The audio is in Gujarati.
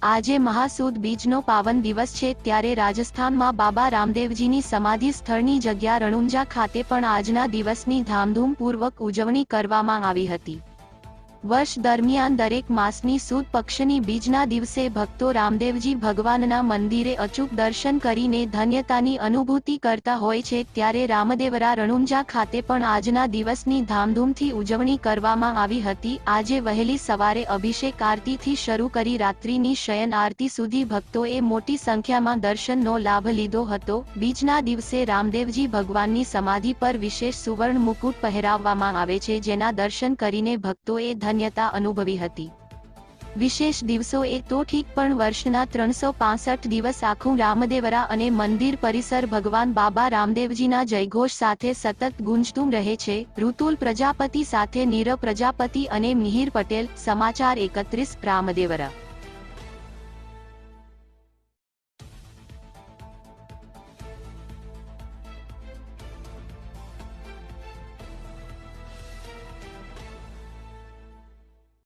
આજે મહાસુદ બીજનો પાવન દિવસ છે, ત્યારે રાજસ્થાનમાં બાબા રામદેવજીની સમાધિ સ્થળની જગ્યા રણુંજા ખાતે પણ આજના દિવસની ધામધૂમપૂર્વક ઉજવણી કરવામાં આવી હતી। વર્ષ દરમિયાન દરેક માસની સુદ પક્ષની બીજના દિવસે ભક્તો રામદેવજી ભગવાનના મંદિરે અચૂક દર્શન કરીને ધન્યતાની અનુભૂતિ કરતા હોય છે, ત્યારે રામદેવરા રણુંજા ખાતે પણ આજના દિવસની ધામધૂમથી ઉજવણી કરવામાં આવી હતી। આજે વહેલી સવારે અભિષેક આરતીથી શરૂ કરી રાત્રિની શયન આરતી સુધી ભક્તોએ મોટી સંખ્યામાં દર્શનનો લાભ લીધો હતો। બીજના દિવસે રામદેવજી ભગવાનની સમાધિ પર વિશેષ સુવર્ણ મુકુટ પહેરાવવામાં આવે છે, જેના દર્શન કરીને ભક્તોએ ધન્યતા અનુભવી હતી। વિશેષ દિવસો એ તો ઠીક, પણ વર્ષના 365 દિવસ આખું રામદેવરા અને મંદિર પરિસર ભગવાન બાબા રામદેવજીના જયઘોષ સાથે સતત ગુંજતું રહે છે। ઋતુલ પ્રજાપતિ સાથે નીરવ પ્રજાપતિ અને મિહિર પટેલ, સમાચાર 31 રામદેવરા।